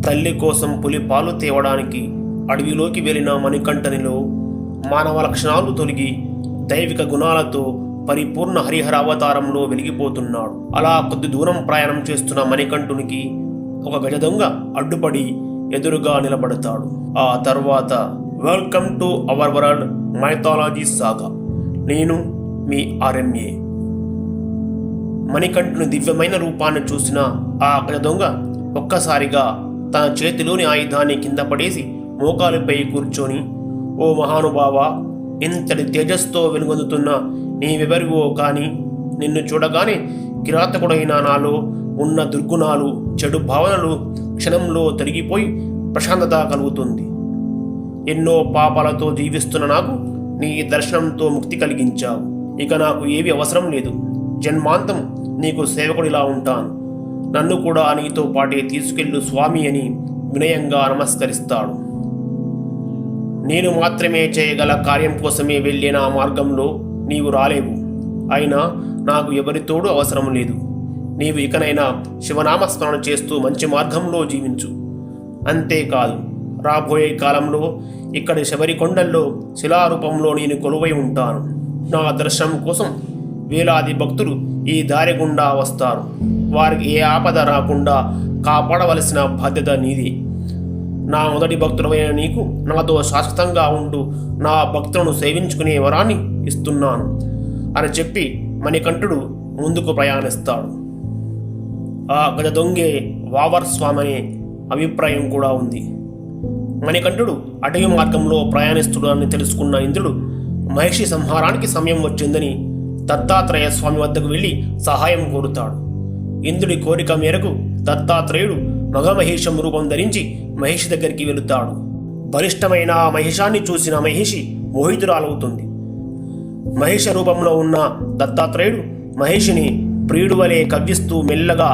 తల్లి కోసం పులి పాలు తేవడానికి అడవిలోకి వెళ్ళిన మణికంఠనిలో మానవ లక్షణాలు తొలగి దైవిక గుణాలతో పరిపూర్ణ హరిహర అవతారంలో వెలిగిపోతున్నాడు. అలా కొద్ది దూరం ప్రయాణం చేస్తున్న మణికంఠునికి ఒక గజ దొంగ అడ్డుపడి ఎదురుగా నిలబడతాడు. ఆ తర్వాత welcome to our world mythology saga. నేను మీ ఆర్ఎంఏ. మణికంఠుని దివ్యమైన రూపాన్ని చూసిన ఆ గజ దొంగ ఒక్కసారిగా తన చేతిలోని ఆయుధాన్ని కింద పడేసి మోకాలిపై కూర్చొని, ఓ మహానుభావ, ఇంతటి తేజస్తో వెలుగొందుతున్న నీవెవరివో కానీ నిన్ను చూడగానే కిరాతకుడైన నాలో ఉన్న దుర్గుణాలు, చెడు భావనలు క్షణంలో తరిగిపోయి ప్రశాంతత కలుగుతుంది. ఎన్నో పాపాలతో జీవిస్తున్న నాకు నీ దర్శనంతో ముక్తి కలిగించావు. ఇక నాకు ఏవి అవసరం లేదు. జన్మాంతం నీకు సేవకుడిలా ఉంటాను. నన్ను కూడా నీతో పాటే తీసుకెళ్ళు స్వామి అని వినయంగా నమస్కరిస్తాడు. నేను మాత్రమే చేయగల కార్యం కోసమే వెళ్ళిన ఆ మార్గంలో నీవు రాలేవు. అయినా నాకు ఎవరితోడూ అవసరం లేదు. నీవు ఇకనైనా శివనామస్మరణ చేస్తూ మంచి మార్గంలో జీవించు. అంతేకాదు, రాబోయే కాలంలో ఇక్కడి శబరికొండల్లో శిలారూపంలో నేను కొలువై ఉంటాను. నా దర్శనం కోసం వేలాది భక్తులు ఈ దారి గుండా వస్తారు. వారికి ఏ ఆపద రాకుండా కాపాడవలసిన బాధ్యత నీది. నా మొదటి భక్తుడైన నీకు నాతో శాశ్వతంగా ఉంటూ నా భక్తులను సేవించుకునే వరాన్ని ఇస్తున్నాను అని చెప్పి మణికంఠుడు ముందుకు ప్రయాణిస్తాడు. ఆ గజ దొంగే వావర్ స్వామి అనే అభిప్రాయం కూడా ఉంది. మణికంఠుడు అటవీ మార్గంలో ప్రయాణిస్తుడాన్ని తెలుసుకున్న ఇంద్రుడు మహిషి సంహారానికి సమయం వచ్చిందని దత్తాత్రేయ స్వామి వద్దకు వెళ్ళి సహాయం కోరుతాడు. ఇంద్రుడి కోరిక మేరకు దత్తాత్రేయుడు మగమహిషం రూపం ధరించి మహిషి దగ్గరికి వెళుతాడు. బలిష్టమైన మహిషాన్ని చూసిన మహిషి మోహితురాలవుతుంది. మహిష రూపంలో ఉన్న దత్తాత్రేయుడు మహిషిని ప్రియుడు వలె కవ్విస్తూ మెల్లగా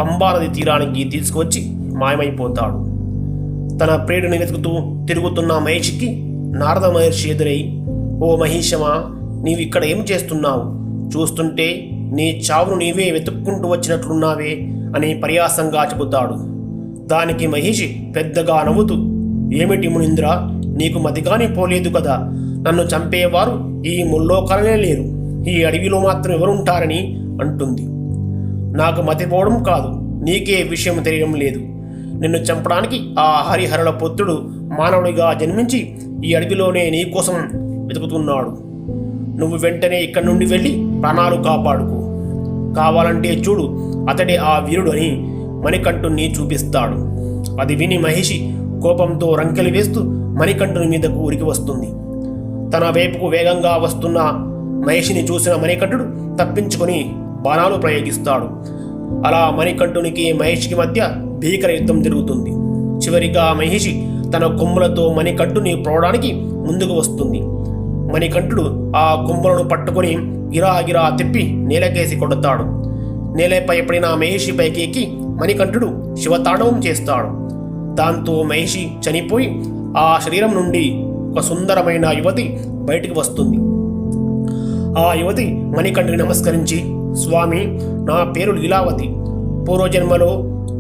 పంబానది తీరానికి తీసుకువచ్చి మాయమైపోతాడు. తన ప్రియుడిని వెతుకుతూ తిరుగుతున్న మహిషికి నారద మహర్షి ఎదురై, ఓ మహిషమా, నీవిక్కడ ఏం చేస్తున్నావు? చూస్తుంటే నీ చావును నీవే వెతుక్కుంటూ వచ్చినట్లున్నావే అని పరిహాసంగా చెబుతాడు. దానికి మహిషి పెద్దగా నవ్వుతూ, ఏమిటి మునీంద్ర, నీకు మతిగానే పోలేదు కదా? నన్ను చంపేవారు ఈ ముల్లోకాలనే లేరు. ఈ అడవిలో మాత్రం ఎవరుంటారని అంటుంది. నాకు మతిపోవడం కాదు, నీకే విషయం తెలియడం లేదు. నిన్ను చంపడానికి ఆ హరిహరుల పుత్రుడు మానవుడిగా జన్మించి ఈ అడవిలోనే నీకోసం వెతుకుతున్నాడు. నువ్వు వెంటనే ఇక్కడి నుండి వెళ్ళి ప్రాణాలు కాపాడుకో. కావాలంటే చూడు, అతడే ఆ వీరుడు అని మణికంఠుణ్ణి చూపిస్తాడు. అది విని మహిషి కోపంతో రంకెలు వేస్తూ మణికంఠుని మీదకు ఉరికి వస్తుంది. తన వైపుకు వేగంగా వస్తున్న మహిషిని చూసిన మణికంఠుడు తప్పించుకొని బాణాలు ప్రయోగిస్తాడు. అలా మణికంఠునికి మహిషికి మధ్య భీకర యుద్ధం జరుగుతుంది. చివరిగా మహిషి తన కొమ్ములతో మణికంఠుని ప్రోవడానికి ముందుకు వస్తుంది. మణికంఠుడు ఆ కొమ్ములను పట్టుకొని గిరాగిరా తిప్పి నేలకేసి కొడతాడు. నేలపై పడిన మహిషి పైకి ఎక్కి మణికంఠుడు శివతాండవం చేస్తాడు. దాంతో మహిషి చనిపోయి ఆ శరీరం నుండి ఒక సుందరమైన యువతి బయటికి వస్తుంది. ఆ యువతి మణికంఠుని నమస్కరించి, స్వామి, నా పేరు లీలావతి. పూర్వజన్మలో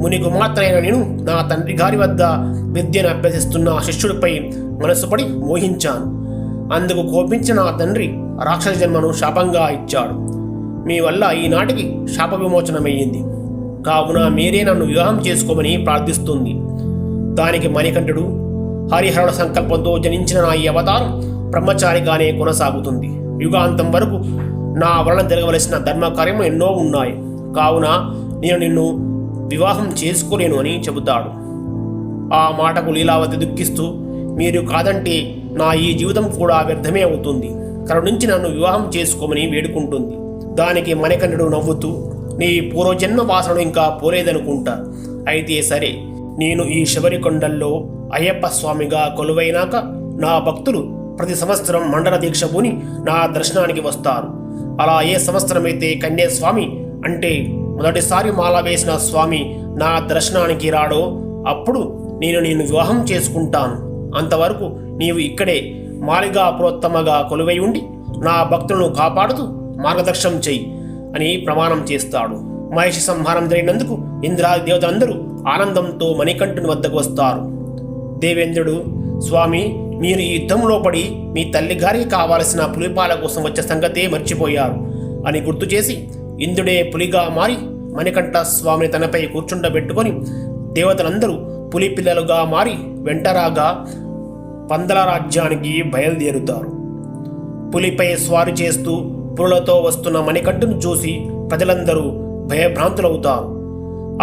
మునికుమార్తెనైన నేను నా తండ్రి గారి వద్ద విద్యను అభ్యసిస్తున్న శిష్యుడిపై మనసు పడి మోహించాను. అందుకు కోపించిన నా తండ్రి రాక్షస జన్మను శాపంగా ఇచ్చాడు. మీ వల్ల ఈనాటికి శాప విమోచనమయ్యింది. కావున మీరే నన్ను వివాహం చేసుకోమని ప్రార్థిస్తుంది. దానికి మణికంఠుడు, హరిహరుల సంకల్పంతో జనించిన నా ఈ అవతారం బ్రహ్మచారిగానే కొనసాగుతుంది. యుగాంతం వరకు నా వలన జరగవలసిన ధర్మకార్యము ఎన్నో ఉన్నాయి. కావున నేను నిన్ను వివాహం చేసుకోలేను అని చెబుతాడు. ఆ మాటకు లీలావతి దుఃఖిస్తూ, మీరు కాదంటే నా ఈ జీవితం కూడా వ్యర్థమే అవుతుంది. కరుణించి నన్ను వివాహం చేసుకోమని వేడుకుంటుంది. దానికి మణికంఠుడు నవ్వుతూ, నీ పూర్వజన్మ వాసనను ఇంకా పోలేదనుకుంటా. అయితే సరే, నేను ఈ శబరికొండల్లో అయ్యప్ప స్వామిగా కొలువైనాక నా భక్తులు ప్రతి సంవత్సరం మండల దీక్ష పూని నా దర్శనానికి వస్తారు. అలా ఏ సంవత్సరమైతే కన్యాస్వామి అంటే మొదటిసారి మాల వేసిన స్వామి నా దర్శనానికి రాడో అప్పుడు నేను వివాహం చేసుకుంటాను. అంతవరకు నీవు ఇక్కడే మాలిగా ప్రోత్తమగా కొలువై ఉండి నా భక్తులను కాపాడుతూ మార్గదర్శనం చెయ్యి అని ప్రమాణం చేస్తాడు. మహిషి సంహారం జరిగినందుకు ఇంద్రాది దేవతలందరూ ఆనందంతో మణికంఠుని వద్దకు వస్తారు. దేవేంద్రుడు, స్వామి, మీరు ఈ యుద్ధంలో పడి మీ తల్లిగారికి కావలసిన పులిపాల కోసం వచ్చే సంగతే మర్చిపోయారు అని గుర్తు చేసి ఇంద్రుడే పులిగా మారి మణికంఠ స్వామిని తనపై కూర్చుండబెట్టుకొని దేవతలందరూ పులి పిల్లలుగా మారి వెంటరాగా పందల రాజ్యానికి బయలుదేరుతారు. పులిపై స్వారీ చేస్తూ పులులతో వస్తున్న మణికంఠుని చూసి ప్రజలందరూ భయభ్రాంతులవుతారు.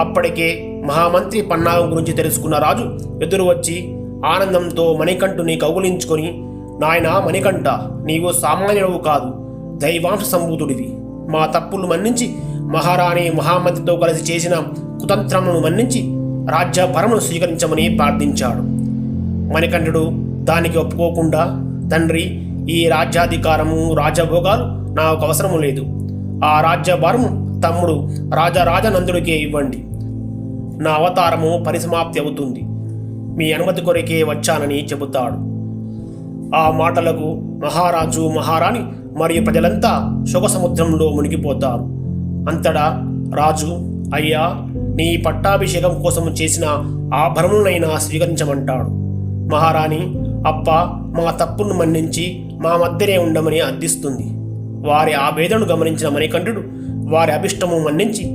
అప్పటికే మహామంత్రి పన్నాగం గురించి తెలుసుకున్న రాజు ఎదురు వచ్చి ఆనందంతో మణికంఠుని కౌగులించుకొని, నాయనా మణికంఠ, నీవు సామాన్యుడవు కాదు, దైవాంశ సంభూతుడివి. మా తప్పులు మన్నించి మహారాణి మహామంత్రితో కలిసి చేసిన కుతంత్రమును మన్నించి రాజ్యభరమును స్వీకరించమని ప్రార్థించాడు. మణికంఠుడు దానికి ఒప్పుకోకుండా, తండ్రి, ఈ రాజ్యాధికారము రాజభోగాలు నాకు అవసరము లేదు. ఆ రాజ్యభారము తమ్ముడు రాజరాజనందుడికే ఇవ్వండి. నా అవతారము పరిసమాప్తి అవుతుంది. మీ అనుమతి కొరకే వచ్చానని చెబుతాడు. ఆ మాటలకు మహారాజు, మహారాణి మరియు ప్రజలంతా శోకసముద్రంలో మునిగిపోతారు. అంతటా రాజు, అయ్యా, నీ పట్టాభిషేకం కోసం చేసిన ఆభరణములైనా స్వీకరించమంటాడు. మహారాణి, అప్ప, మా తప్పును మన్నించి మా మధ్యనే ఉండమని అర్థిస్తుంది. వారి ఆవేదనను గమనించిన మణికంఠుడు వారి అభిష్టము మన్నించి,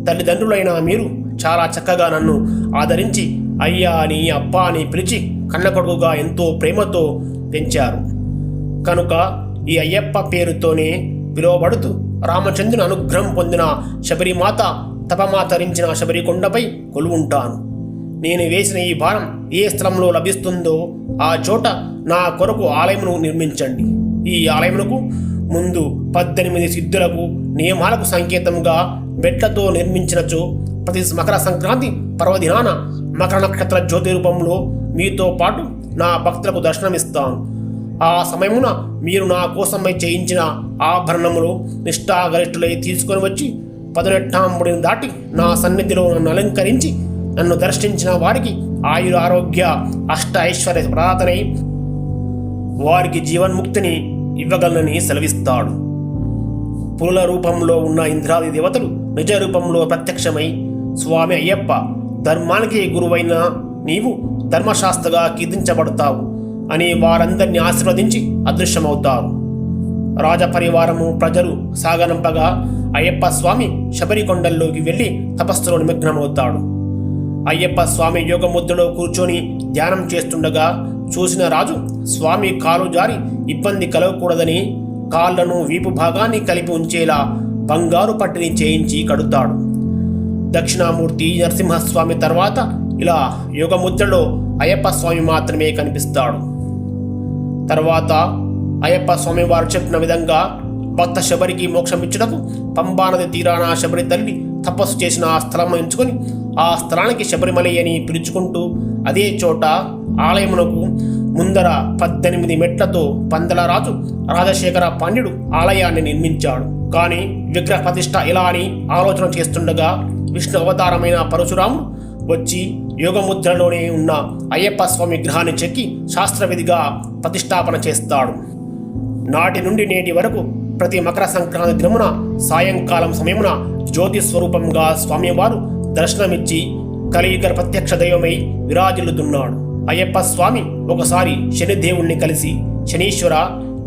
తల్లిదండ్రులైన మీరు చాలా చక్కగా నన్ను ఆదరించి అయ్యా అని, అప్ప అని పిలిచి కన్నకొడుకుగా ఎంతో ప్రేమతో పెంచారు. కనుక ఈ అయ్యప్ప పేరుతోనే పిలువబడుతూ రామచంద్రుని అనుగ్రహం పొందిన శబరిమాత తపమాతరించిన శబరికొండపై కొలువుంటాను. నేను వేసిన ఈ భారం ఏ స్థలంలో లభిస్తుందో ఆ చోట నా కొరకు ఆలయమును నిర్మించండి. ఈ ఆలయమునకు ముందు 18 సిద్ధులకు నియమాలకు సంకేతంగా బెట్లతో నిర్మించినచో ప్రతి మకర సంక్రాంతి పర్వదినాన మకర నక్షత్ర జ్యోతి రూపంలో మీతో పాటు నా భక్తులకు దర్శనమిస్తాను. ఆ సమయమున మీరు నా కోసమై చేయించిన ఆభరణములు నిష్ఠాగరిష్ఠులై తీసుకొని వచ్చి 18 దాటి నా సన్నిధిలో నన్ను అలంకరించి నన్ను దర్శించిన వారికి ఆయుర ఆరోగ్య అష్ట ఐశ్వర్య ప్రదాతనై వారికి జీవన్ముక్తిని ఇవ్వగలనని సెలవిస్తాడు. పులుల రూపంలో ఉన్న ఇంద్రాది దేవతలు నిజ రూపంలో ప్రత్యక్షమై, స్వామి అయ్యప్ప, ధర్మానికి గురువైన నీవు ధర్మశాస్త్రగా కీర్తించబడతావు అని వారందరినీ ఆశీర్వదించి అదృశ్యమవుతారు. రాజపరివారము ప్రజలు సాగనంపగా అయ్యప్ప స్వామి శబరికొండల్లోకి వెళ్ళి తపస్సులో నిమగ్నమవుతాడు. అయ్యప్ప స్వామి యోగముద్రలో కూర్చొని ధ్యానం చేస్తుండగా చూసిన రాజు స్వామి కాలు జారి ఇబ్బంది కలగకూడదని కాళ్లను వీపు భాగాన్ని కలిపి ఉంచేలా బంగారు పట్టిని చేయించి కడుతాడు. దక్షిణామూర్తి నరసింహస్వామి తర్వాత ఇలా యోగముద్రలో అయ్యప్ప స్వామి మాత్రమే కనిపిస్తాడు. తర్వాత అయ్యప్ప స్వామి వారు చెప్పిన విధంగా భక్త శబరికి మోక్షం ఇచ్చుటకు పంబానది తీరాన శబరి తల్లి తపస్సు చేసిన ఆ స్థలం ఎంచుకొని ఆ స్థలానికి శబరిమలై అని పిలుచుకుంటూ అదే చోట ఆలయమునకు ముందర 18 మెట్లతో పందల రాజు రాజశేఖర పాండ్యుడు ఆలయాన్ని నిర్మించాడు. కానీ విగ్రహ ప్రతిష్ఠ ఇలా అని ఆలోచన చేస్తుండగా విష్ణు అవతారమైన పరశురాముడు వచ్చి యోగముద్రలోనే ఉన్న అయ్యప్ప స్వామి విగ్రహాన్ని చెక్కి శాస్త్రవిధిగా ప్రతిష్టాపన చేస్తాడు. నాటి నుండి నేటి వరకు ప్రతి మకర సంక్రాంతి దినమున సాయంకాలం సమయమున జ్యోతి స్వరూపంగా స్వామివారు దర్శనమిచ్చి కలియుగ ప్రత్యక్ష దైవమై విరాజిల్లుతున్నాడు. అయ్యప్ప స్వామి ఒకసారి శనిదేవుణ్ణి కలిసి, శనీశ్వర,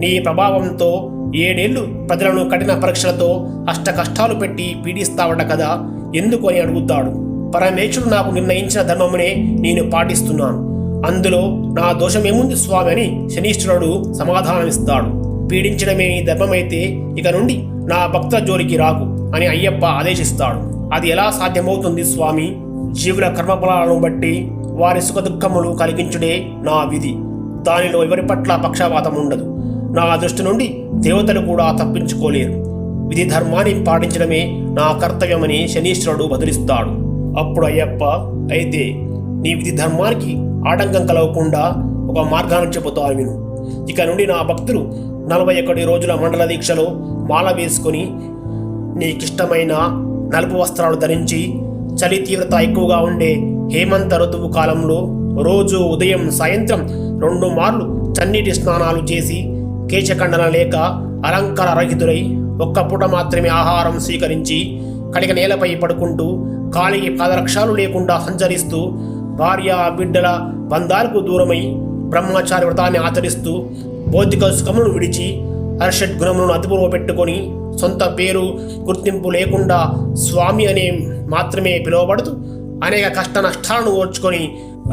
నీ ప్రభావంతో 7 ఏళ్ళు ప్రజలను కఠిన పరీక్షలతో అష్ట కష్టాలు పెట్టి పీడిస్తావట కదా, ఎందుకు అని అడుగుతాడు. పరమేశ్వరుడు నాకు నిర్ణయించిన ధర్మమునే నేను పాటిస్తున్నాను, అందులో నా దోషమేముంది స్వామి అని శనీశ్వరుడు సమాధానమిస్తాడు. పీడించడమే నీ ధర్మమైతే ఇక నుండి నా భక్తుల జోలికి రాకు అని అయ్యప్ప ఆదేశిస్తాడు. అది ఎలా సాధ్యమవుతుంది స్వామి? జీవుల కర్మఫలాలను బట్టి వారి సుఖదుఖములు కలిగించుడే నా విధి. దానిలో ఎవరి పట్ల పక్షపాతం ఉండదు. నా దృష్టి నుండి దేవతలు కూడా తప్పించుకోలేరు. విధి ధర్మాన్ని పాటించడమే నా కర్తవ్యమని శనీశ్వరుడు బదులిస్తాడు. అప్పుడు అయ్యప్ప, అయితే నీ విధి ధర్మానికి ఆటంకం కలగకుండా ఒక మార్గాన్ని చెబుతాను విను. ఇక నుండి నా భక్తులు 41 రోజుల మండల దీక్షలో మాల వేసుకొని నీకిష్టమైన నలుపు వస్త్రాలు ధరించి చలి తీవ్రత ఎక్కువగా ఉండే హేమంత ఋతువు కాలంలో రోజు ఉదయం సాయంత్రం 2 మార్లు చన్నీటి స్నానాలు చేసి కేశఖండన లేక అలంకార రహితులై ఒక్క పూట మాత్రమే ఆహారం స్వీకరించి కడిగ నేలపై పడుకుంటూ కాలికి పాదరక్షాలు లేకుండా సంచరిస్తూ భార్య బిడ్డల బంధాలకు దూరమై బ్రహ్మచారి వ్రతాన్ని ఆచరిస్తూ భౌతిక సుఖములను విడిచి అర్షడ్ గుణములను అదుపులో పెట్టుకొని సొంత పేరు గుర్తింపు లేకుండా స్వామి అనే మాత్రమే పిలువబడుతూ అనేక కష్ట నష్టాలను ఓర్చుకొని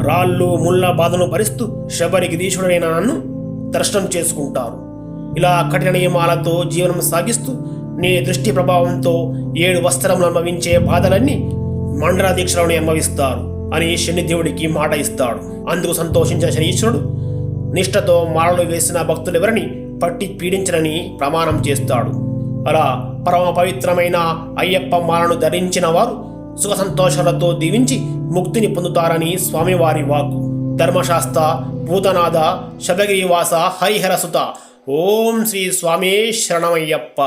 రాళ్ళు ముళ్ళ బాధను భరిస్తూ శబరిగిరీశుడైన నన్ను దర్శనం చేసుకుంటారు. ఇలా కఠిన నియమాలతో జీవనం సాగిస్తూ నీ దృష్టి ప్రభావంతో 7 వస్త్రములు అనుభవించే బాధలన్నీ మండల దీక్షలను అనుభవిస్తారు అని శనిదేవుడికి మాట ఇస్తాడు. అందుకు సంతోషించిన శనీశ్వరుడు నిష్ఠతో మాలలు వేసిన భక్తులెవరిని పట్టి పీడించనని ప్రమాణం చేస్తాడు. అలా పరమ పవిత్రమైన అయ్యప్ప మాలను ధరించిన వారు సుఖ సంతోషాలతో దీవించి ముక్తిని పొందుతారని స్వామివారి వాక్కు. ధర్మశాస్త్ర భూతనాథ శబరిగిరివాస హరిహరసుత ఓం శ్రీ స్వామి శరణమయ్యప్ప.